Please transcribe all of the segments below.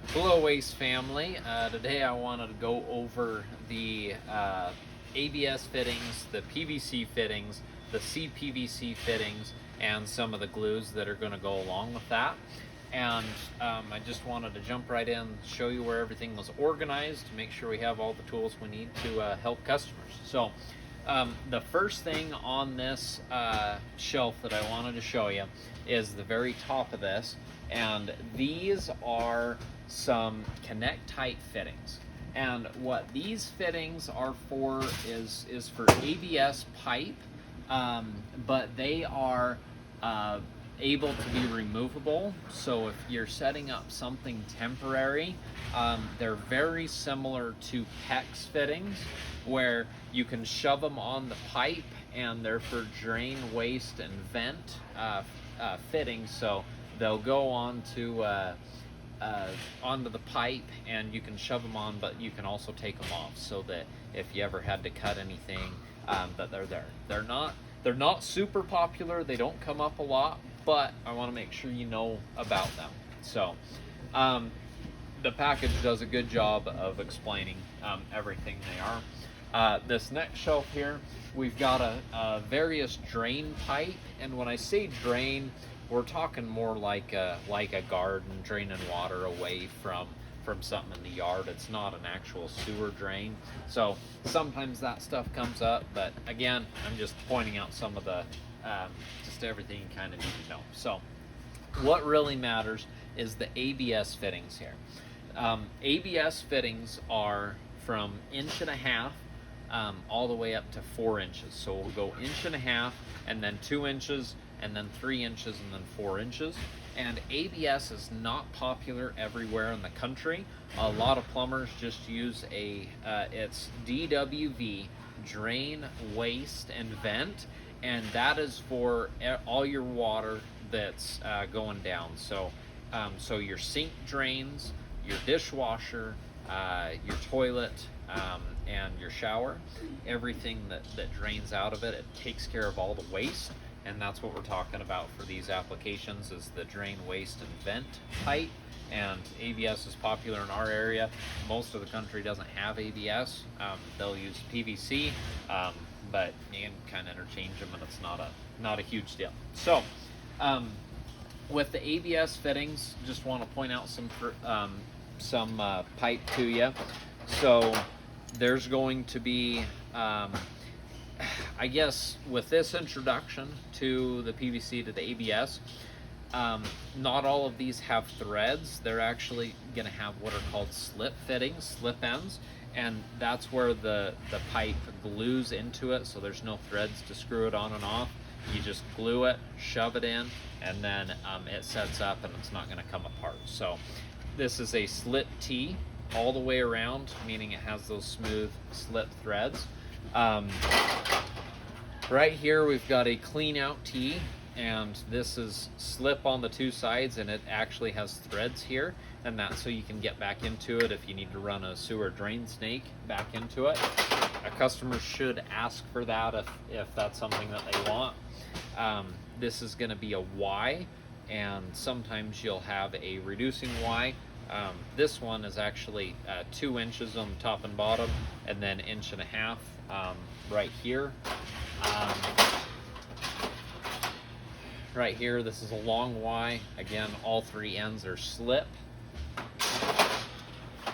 Hello Waste family. Today I wanted to go over the ABS fittings, the PVC fittings, the CPVC fittings, and some of the glues that are going to go along with that. And I just wanted to jump right in, show you where everything was organized, to make sure we have all the tools we need to help customers. So the first thing on this shelf that I wanted to show you is the very top of this, and these are some connect tight fittings. And what these fittings are for is for ABS pipe, but they are able to be removable. So if you're setting up something temporary, they're very similar to PEX fittings, where you can shove them on the pipe, and they're for drain, waste, and vent fittings. So they'll go onto the pipe, and you can shove them on, but you can also take them off, so that if you ever had to cut anything, that they're there. They're not super popular. They don't come up a lot, but I want to make sure you know about them. So the package does a good job of explaining everything they are. This next shelf here, we've got a various drain pipe, and when I say drain, we're talking more like a garden, draining water away from something in the yard. It's not an actual sewer drain. So sometimes that stuff comes up, but again, I'm just pointing out some of the just everything you kind of need to know. So what really matters is the ABS fittings here. ABS fittings are from 1.5 inches all the way up to 4 inches. So we'll go 1.5 inches, and then 2 inches, and then 3 inches, and then 4 inches. And ABS is not popular everywhere in the country. A lot of plumbers just use it's DWV, drain, waste, and vent, and that is for all your water that's going down. So, so your sink drains, your dishwasher, your toilet, and your shower, everything that drains out of it, it takes care of all the waste. And that's what we're talking about for these applications, is the drain, waste, and vent pipe. And ABS is popular in our area. Most of the country doesn't have ABS. They'll use PVC, but you can kind of interchange them, and it's not a huge deal. So with the ABS fittings, just want to point out some pipe to you. So there's going to be I guess with this introduction to the PVC to the ABS, not all of these have threads. They're actually going to have what are called slip fittings, slip ends, and that's where the pipe glues into it, so there's no threads to screw it on and off. You just glue it, shove it in, and then it sets up, and it's not going to come apart. So this is a slip tee all the way around, meaning it has those smooth slip threads. Right here we've got a clean out tee, and this is slip on the two sides, and it actually has threads here, and that's so you can get back into it if you need to run a sewer drain snake back into it. A customer should ask for that if that's something that they want. This is going to be a Y, and sometimes you'll have a reducing Y. This one is actually 2 inches on the top and bottom, and then 1.5 inches right here. Right here, this is a long Y. Again, all 3 ends are slip.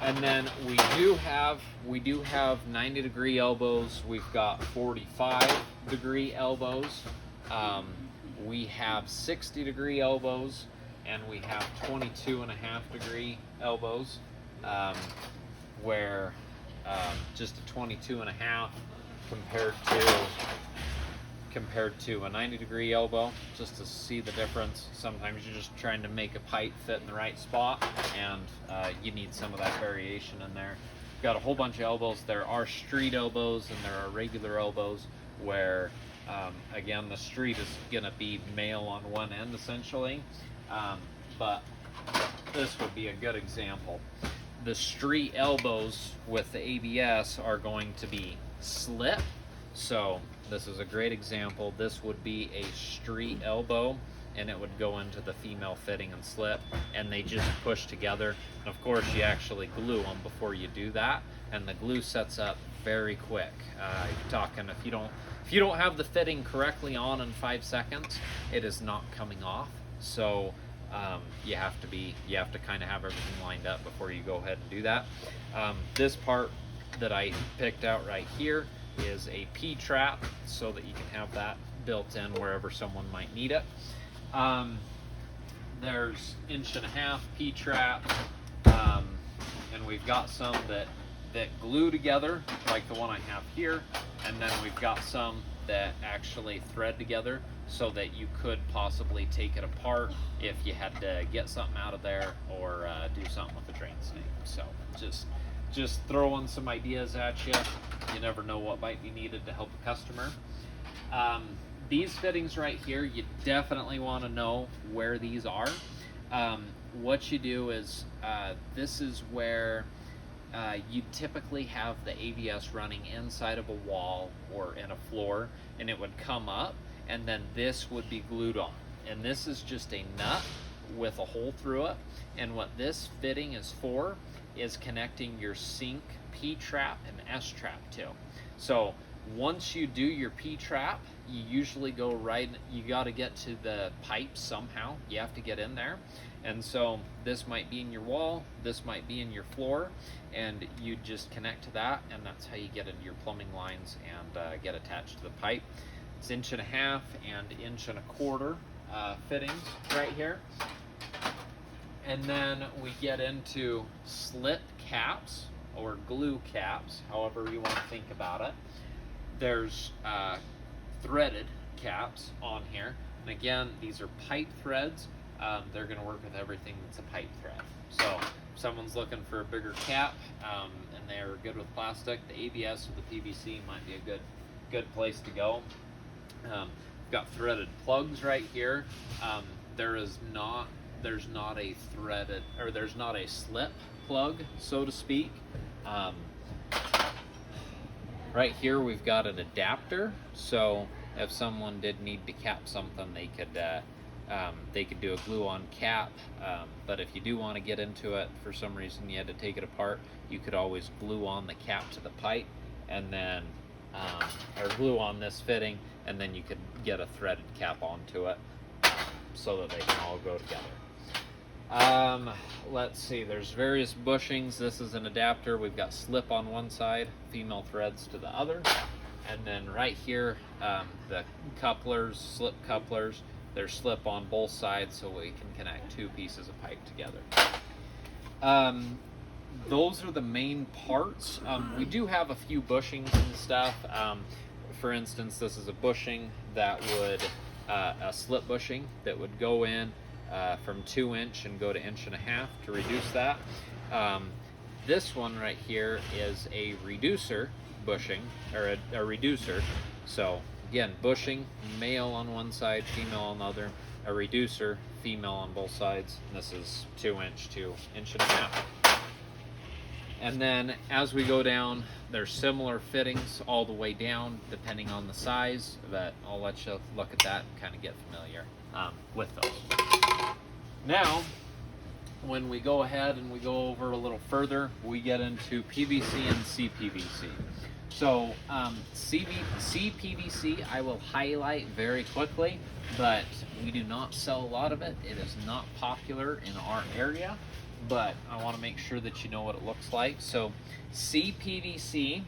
And then we do have 90-degree elbows. We've got 45-degree elbows. We have 60-degree elbows, and we have 22.5-degree elbows, where just a 22.5 compared to a 90-degree elbow, just to see the difference. Sometimes you're just trying to make a pipe fit in the right spot, and you need some of that variation in there. Got a whole bunch of elbows. There are street elbows and there are regular elbows, where again, the street is going to be male on one end essentially, but this would be a good example. The street elbows with the ABS are going to be slip. So this is a great example. This would be a street elbow and it would go into the female fitting and slip, and they just push together. And of course, you actually glue them before you do that, and the glue sets up very quick. You're talking, if you don't have the fitting correctly on in 5 seconds, it is not coming off. So you have to kind of have everything lined up before you go ahead and do that. This part that I picked out right here is a P-trap, so that you can have that built in wherever someone might need it. There's 1.5" P-traps, and we've got some that glue together, like the one I have here, and then we've got some that actually thread together, so that you could possibly take it apart if you had to get something out of there, or do something with the drain snake. So just throwing some ideas at you. You never know what might be needed to help a customer. These fittings right here, you definitely want to know where these are. What you do is, this is where you typically have the ABS running inside of a wall or in a floor, and it would come up, and then this would be glued on. And this is just a nut with a hole through it. And what this fitting is for is connecting your sink P-trap and S-trap to. So once you do your P-trap, you usually go right, you got to get to the pipe somehow. You have to get in there. And so this might be in your wall, this might be in your floor, and you just connect to that, and that's how you get into your plumbing lines and get attached to the pipe. It's 1.5" and 1.25" fittings right here. And then we get into slit caps or glue caps, however you want to think about it. There's threaded caps on here. And again, these are pipe threads. They're going to work with everything that's a pipe thread. So if someone's looking for a bigger cap and they're good with plastic, the ABS or the PVC might be a good place to go. We've got threaded plugs right here. There's not a threaded, or there's not a slip plug, so to speak. Right here we've got an adapter, so if someone did need to cap something, they could do a glue-on cap. But if you do want to get into it, for some reason you had to take it apart, you could always glue on the cap to the pipe, and then or glue on this fitting, and then you could get a threaded cap onto it, so that they can all go together. Let's see, there's various bushings. This is an adapter. We've got slip on one side, female threads to the other. And then right here, the couplers, slip couplers, they're slip on both sides, so we can connect 2 pieces of pipe together. Those are the main parts. We do have a few bushings and stuff. For instance, this is a bushing that would, a slip bushing that would go in from 2" and go to 1.5" to reduce that. This one right here is a reducer bushing, or a reducer. So again, bushing, male on one side, female on the other. A reducer, female on both sides. And this is 2" to 1.5". And then as we go down, there's similar fittings all the way down, depending on the size, but I'll let you look at that and kind of get familiar with those. Now, when we go ahead and we go over a little further, we get into PVC and CPVC. So CPVC I will highlight very quickly, but we do not sell a lot of it. It is not popular in our area, but I want to make sure that you know what it looks like. So CPVC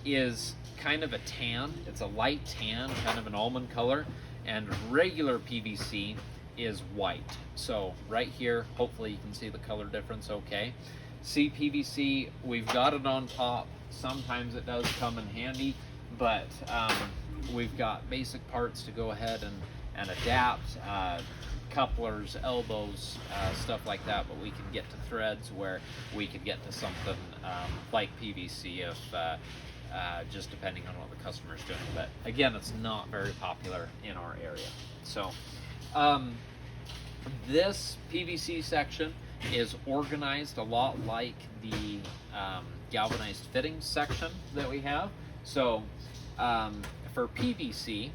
is kind of a tan. It's a light tan, kind of an almond color, and regular PVC is white. So right here, hopefully you can see the color difference okay. CPVC, we've got it on top. Sometimes it does come in handy, but we've got basic parts to go ahead and adapt, couplers, elbows, stuff like that, but we can get to threads where we could get to something like PVC if just depending on what the customer is doing. But again, it's not very popular in our area. So this PVC section is organized a lot like the galvanized fittings section that we have. So for PVC,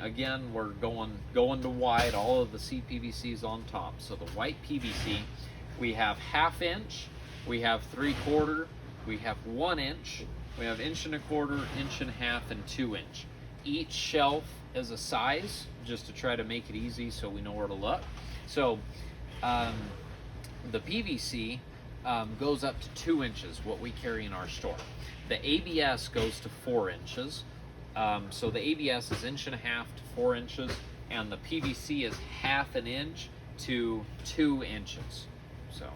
again, we're going to wide. All of the CPVC is on top. So the white PVC, we have 1/2 inch, we have 3/4, we have 1 inch, we have 1¼ inch, 1.5 inch, and 2 inch. Each shelf is a size, just to try to make it easy so we know where to look. So the PVC goes up to 2 inches, what we carry in our store. The ABS goes to 4 inches. So the ABS is 1.5 inches to 4 inches, and the PVC is 1/2 inch to 2 inches. So,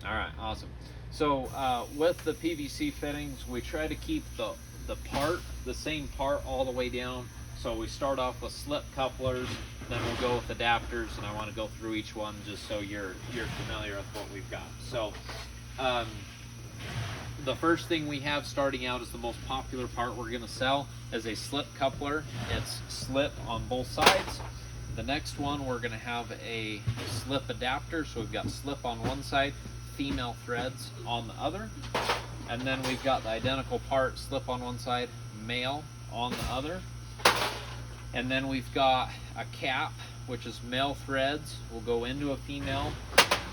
all right, awesome. So with the PVC fittings, we try to keep the same part all the way down. So we start off with slip couplers, then we'll go with adapters, and I want to go through each one just so you're familiar with what we've got. So the first thing we have starting out is the most popular part we're going to sell is a slip coupler. It's slip on both sides. The next one, we're going to have a slip adapter. So we've got slip on one side, female threads on the other. And then we've got the identical part, slip on one side, male on the other. And then we've got a cap, which is male threads, will go into a female.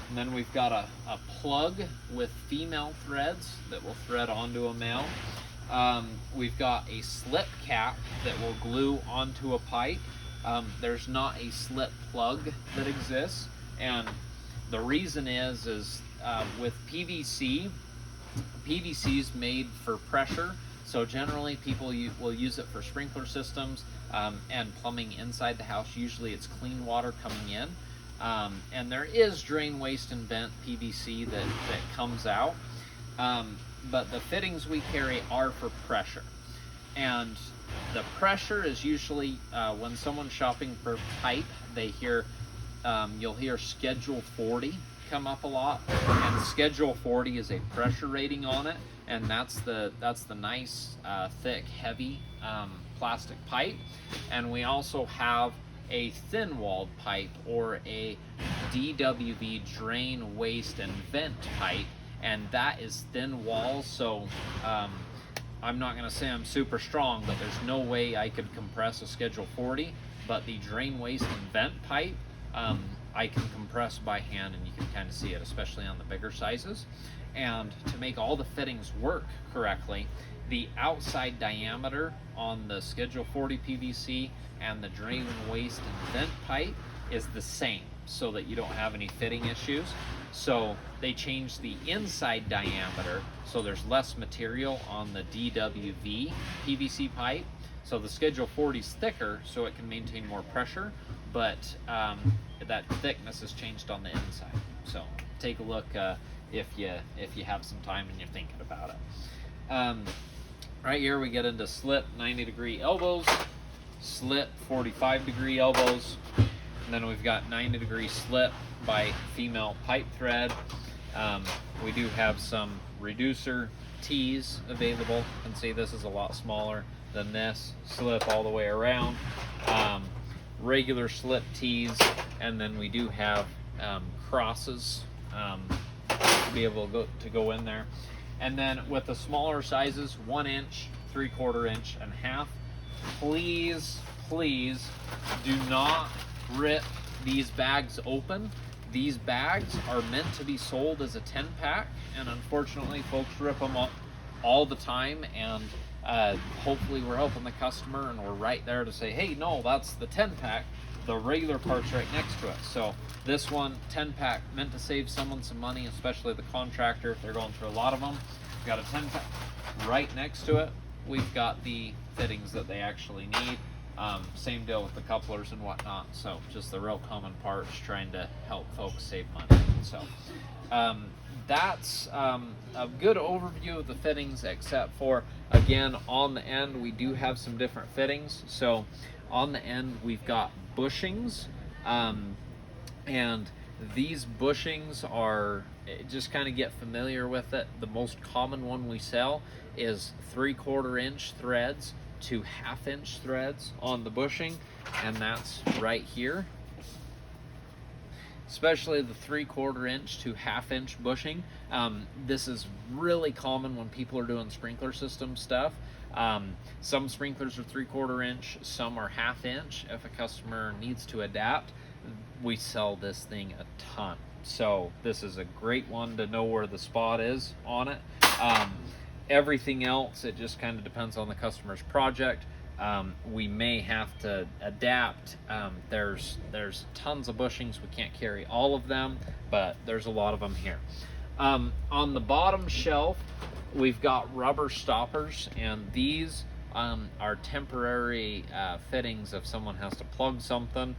And then we've got a plug with female threads that will thread onto a male. We've got a slip cap that will glue onto a pipe. There's not a slip plug that exists. And the reason is with PVC, PVC is made for pressure. So generally people will use it for sprinkler systems and plumbing inside the house. Usually it's clean water coming in. And there is drain, waste, and vent PVC that comes out. But the fittings we carry are for pressure. And the pressure is usually when someone's shopping for pipe, you'll hear Schedule 40 come up a lot. And Schedule 40 is a pressure rating on it. And that's the nice, thick, heavy plastic pipe. And we also have a thin-walled pipe, or a DWV, drain, waste, and vent pipe, and that is thin walls. So I'm not going to say I'm super strong, but there's no way I could compress a Schedule 40. But the drain, waste, and vent pipe, I can compress by hand, and you can kind of see it, especially on the bigger sizes. And to make all the fittings work correctly, the outside diameter on the Schedule 40 PVC and the drain and waste and vent pipe is the same, so that you don't have any fitting issues. So they changed the inside diameter, so there's less material on the DWV PVC pipe. So the Schedule 40 is thicker, so it can maintain more pressure, but that thickness has changed on the inside. So take a look if you have some time and you're thinking about it. Right here we get into slip 90-degree elbows, slip 45-degree elbows, and then we've got 90-degree slip by female pipe thread. We do have some reducer tees available. You can see this is a lot smaller than this. Slip all the way around. Regular slip tees, and then we do have crosses to be able to go in there. And then with the smaller sizes, 1 inch, 3/4 inch, and 1/2, please do not rip these bags open. These bags are meant to be sold as a 10-pack, and unfortunately folks rip them up all the time. And hopefully we're helping the customer, and we're right there to say, hey, no, that's the 10-pack. The regular part's right next to it. So this one, 10-pack, meant to save someone some money, especially the contractor if they're going through a lot of them. We've got a 10-pack right next to it. We've got the fittings that they actually need. Same deal with the couplers and whatnot. So just the real common parts, trying to help folks save money. So that's a good overview of the fittings, except for, again, on the end we do have some different fittings. So on the end we've got bushings, and these bushings are, just kind of get familiar with it. The most common one we sell is 3/4 inch threads to 1/2 inch threads on the bushing, and that's right here. Especially the 3/4 inch to 1/2 inch bushing. This is really common when people are doing sprinkler system stuff. Some sprinklers are 3/4 inch, some are 1/2 inch. If a customer needs to adapt, we sell this thing a ton. So this is a great one to know where the spot is on it. Everything else, it just kind of depends on the customer's project. We may have to adapt. There's tons of bushings. We can't carry all of them, but there's a lot of them here. On the bottom shelf, we've got rubber stoppers, and these are temporary fittings if someone has to plug something,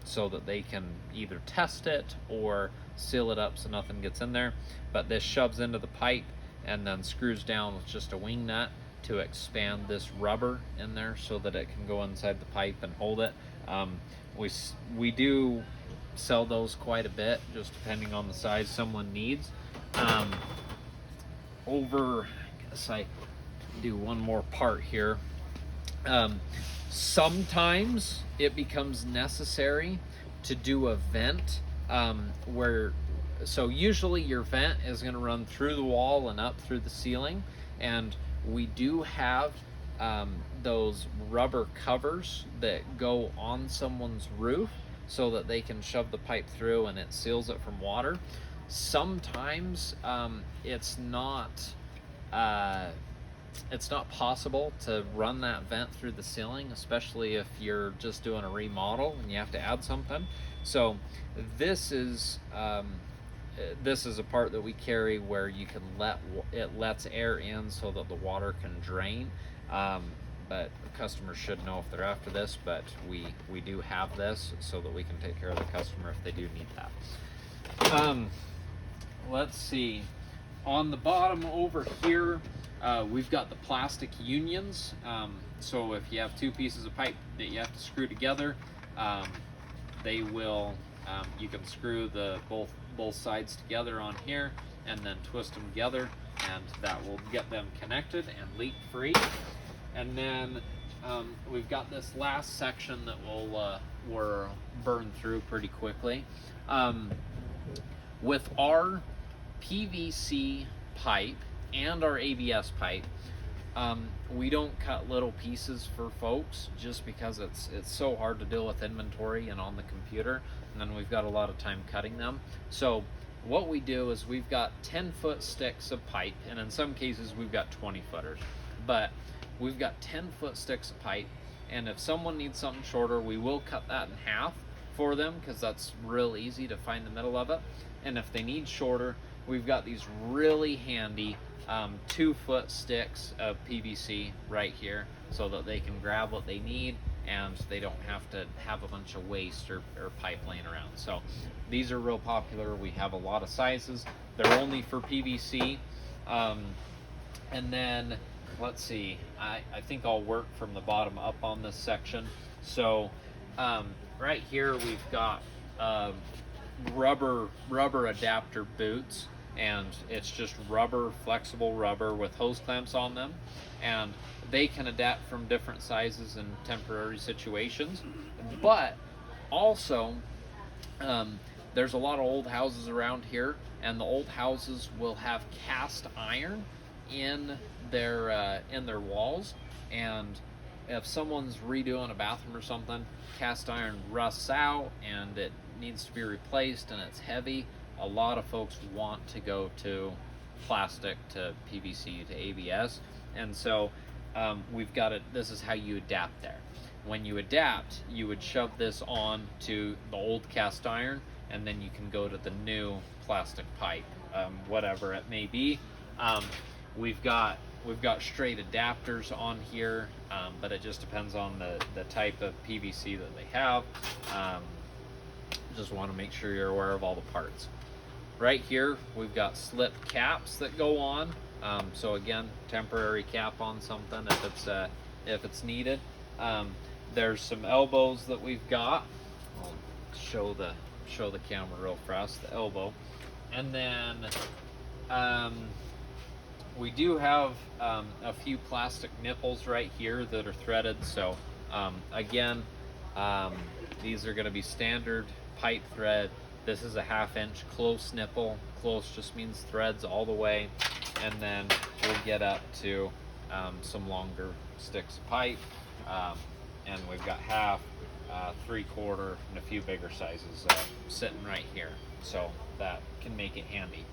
so that they can either test it or seal it up so nothing gets in there. But this shoves into the pipe and then screws down with just a wing nut to expand this rubber in there so that it can go inside the pipe and hold it. We do sell those quite a bit, just depending on the size someone needs. I guess I do one more part here. Sometimes it becomes necessary to do a vent, so usually your vent is going to run through the wall and up through the ceiling, and we do have those rubber covers that go on someone's roof so that they can shove the pipe through and it seals it from water. Sometimes it's not possible to run that vent through the ceiling, especially if you're just doing a remodel and you have to add something. So this is a part that we carry where you can lets air in so that the water can drain. But customers should know if they're after this, but we do have this so that we can take care of the customer if they do need that. Let's see. On the bottom over here, we've got the plastic unions. So if you have two pieces of pipe that you have to screw together, they will, you can screw both sides together on here and then twist them together, and that will get them connected and leak free. And then we've got this last section that we'll burn through pretty quickly. With our PVC pipe and our ABS pipe, we don't cut little pieces for folks just because it's so hard to deal with inventory and on the computer, and then we've got a lot of time cutting them. So what we do is we've got 10-foot sticks of pipe, and in some cases we've got 20-footers, but we've got 10-foot sticks of pipe, and if someone needs something shorter, we will cut that in half for them because that's real easy to find the middle of it. And if they need shorter, we've got these really handy 2-foot sticks of PVC right here so that they can grab what they need and they don't have to have a bunch of waste or pipe laying around. So these are real popular. We have a lot of sizes. They're only for PVC. And then let's see, I think I'll work from the bottom up on this section. So right here we've got rubber adapter boots, and it's just rubber, flexible rubber with hose clamps on them, and they can adapt from different sizes in temporary situations. But also there's a lot of old houses around here, and the old houses will have cast iron in their walls, and if someone's redoing a bathroom or something, cast iron rusts out and it needs to be replaced and it's heavy. A lot of folks want to go to plastic, to PVC, to ABS, and so we've got it. This is how you adapt there. When you adapt, you would shove this on to the old cast iron, and then you can go to the new plastic pipe, whatever it may be. We've got straight adapters on here, but it just depends on the type of PVC that they have. Just want to make sure you're aware of all the parts. Right here, we've got slip caps that go on. So again, temporary cap on something if it's needed. There's some elbows that we've got. I'll show the camera real fast. The elbow, and then we do have a few plastic nipples right here that are threaded. So again, these are going to be standard pipe thread. This is a 1/2 inch close nipple. Close just means threads all the way, and then we'll get up to some longer sticks of pipe, and we've got half, 3/4, and a few bigger sizes sitting right here, so that can make it handy.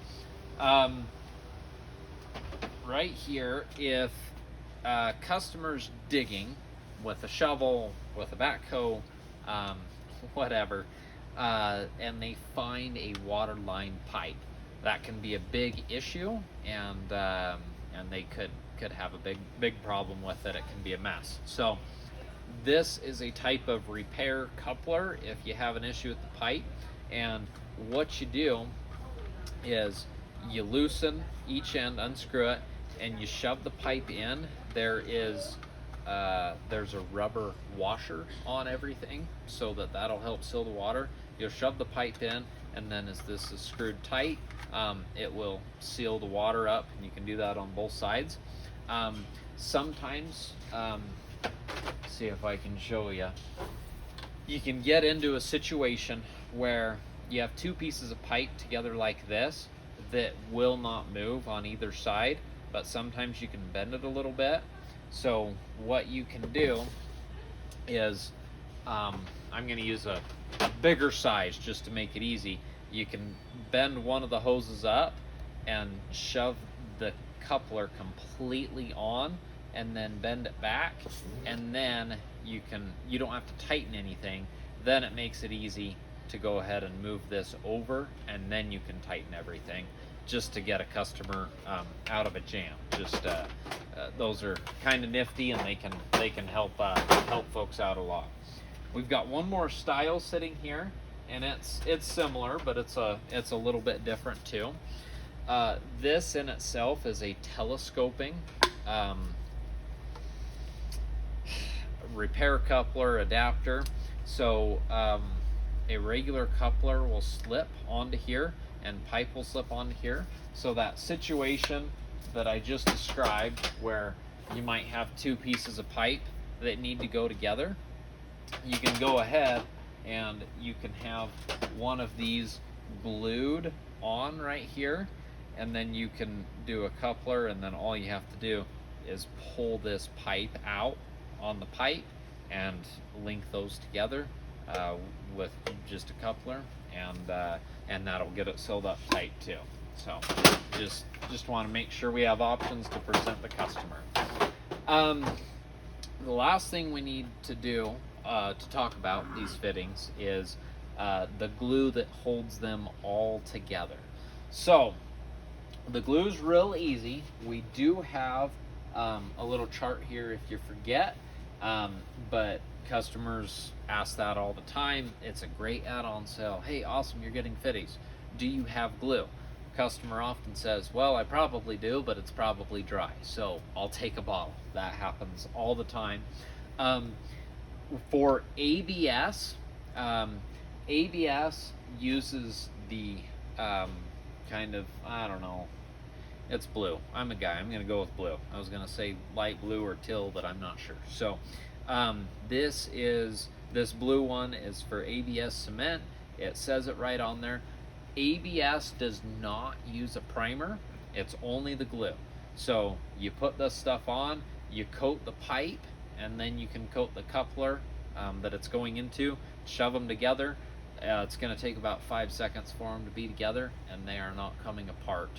Right here, if customers digging with a shovel, with a backhoe, whatever, and they find a water line pipe, that can be a big issue, and they could have a big problem with it. It can be a mess. So this is a type of repair coupler if you have an issue with the pipe, and what you do is you loosen each end, unscrew it, and you shove the pipe in. There's a rubber washer on everything, so that'll help seal the water. You'll shove the pipe in, and then as this is screwed tight, it will seal the water up, and you can do that on both sides. Sometimes, see if I can show you, you can get into a situation where you have two pieces of pipe together like this that will not move on either side, but sometimes you can bend it a little bit. So what you can do is, I'm going to use a bigger size just to make it easy. You can bend one of the hoses up and shove the coupler completely on, and then bend it back, and then you don't have to tighten anything. Then it makes it easy to go ahead and move this over, and then you can tighten everything, just to get a customer out of a jam. Just those are kind of nifty, and they can help folks out a lot. We've got one more style sitting here, and it's similar, but it's a little bit different too. This in itself is a telescoping repair coupler adapter. So a regular coupler will slip onto here, and pipe will slip onto here. So that situation that I just described, where you might have two pieces of pipe that need to go together, you can go ahead and you can have one of these glued on right here, and then you can do a coupler, and then all you have to do is pull this pipe out on the pipe and link those together with just a coupler, and that'll get it sealed up tight too. So just want to make sure we have options to present the customer. The last thing we need to do to talk about these fittings is the glue that holds them all together. So the glue's real easy. We do have a little chart here if you forget, but customers ask that all the time. It's a great add-on sale. Hey, awesome, you're getting fittings. Do you have glue? Customer often says, well, I probably do, but it's probably dry, so I'll take a bottle. That happens all the time. For ABS, ABS uses the kind of, I don't know, it's blue. I'm a guy, I'm gonna go with blue. I was gonna say light blue or teal, but I'm not sure. So this blue one is for ABS cement. It says it right on there. ABS does not use a primer, it's only the glue. So you put this stuff on, you coat the pipe, and then you can coat the coupler that it's going into, shove them together. It's going to take about 5 seconds for them to be together, and they are not coming apart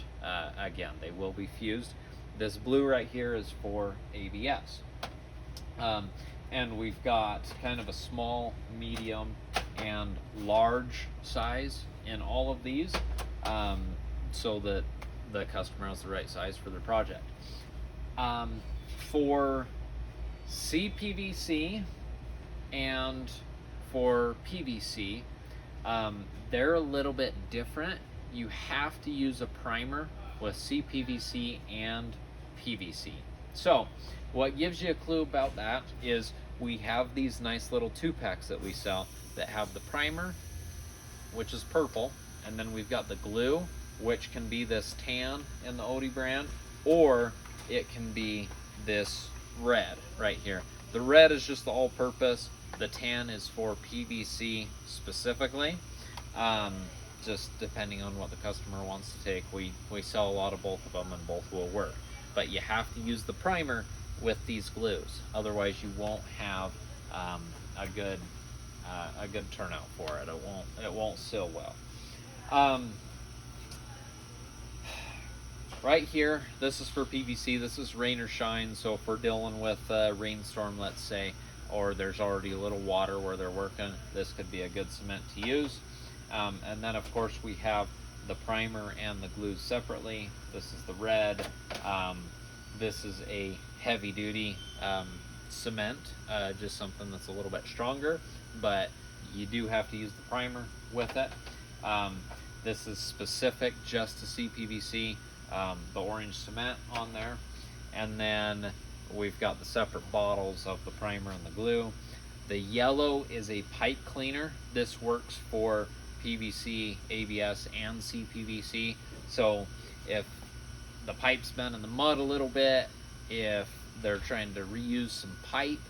again. They will be fused. This blue right here is for ABS. And we've got kind of a small, medium, and large size in all of these, so that the customer has the right size for their project. For CPVC and for PVC, they're a little bit different. You have to use a primer with CPVC and PVC. So what gives you a clue about that is we have these nice little 2-packs that we sell that have the primer, which is purple, and then we've got the glue, which can be this tan in the Odie brand, or it can be this red right here. The red is just the all-purpose. The tan is for PVC specifically. Just depending on what the customer wants to take. We sell a lot of both of them, and both will work. but you have to use the primer with these glues. Otherwise, you won't have a good turnout for it. It won't seal well. Right here, this is for PVC. This is rain or shine. So if we're dealing with a rainstorm, let's say, or there's already a little water where they're working, this could be a good cement to use. And then of course we have the primer and the glues separately. This is the red. This is a heavy duty cement, just something that's a little bit stronger, but you do have to use the primer with it. This is specific just to CPVC, the orange cement on there. And then we've got the separate bottles of the primer and the glue. The yellow is a pipe cleaner. This works for PVC, ABS, and CPVC. So if the pipe's been in the mud a little bit, if they're trying to reuse some pipe,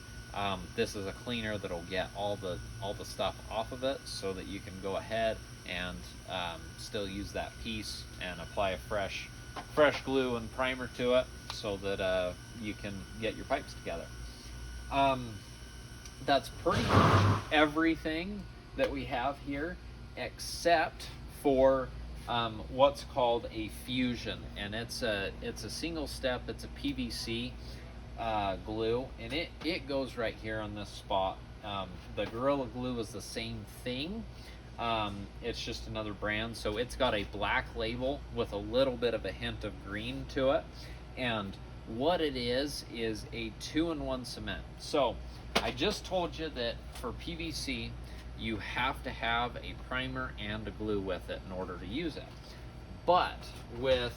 this is a cleaner that'll get all the stuff off of it, so that you can go ahead and still use that piece and apply a fresh glue and primer to it, so that you can get your pipes together. That's pretty much everything that we have here, except for what's called a fusion, and it's a single step. It's a PVC glue, and it goes right here on this spot. The Gorilla Glue is the same thing. It's just another brand. So it's got a black label with a little bit of a hint of green to it, and what it is a 2-in-1 cement. So I just told you that for PVC you have to have a primer and a glue with it in order to use it. But with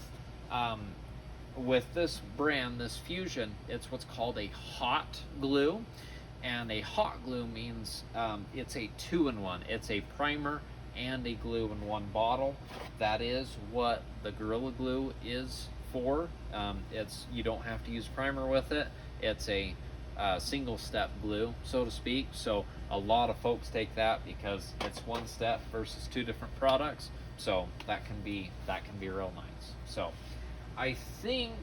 this brand, this Fusion, it's what's called a hot glue. And a hot glue means it's a 2-in-1. It's a primer and a glue in one bottle. That is what the Gorilla Glue is for. You don't have to use primer with it. It's a single step glue, so to speak. So a lot of folks take that because it's one step versus two different products. So that can be real nice. So I think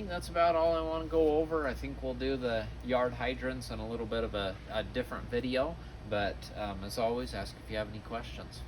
that's about all I want to go over. I think we'll do the yard hydrants in a little bit of a different video. But as always, ask if you have any questions.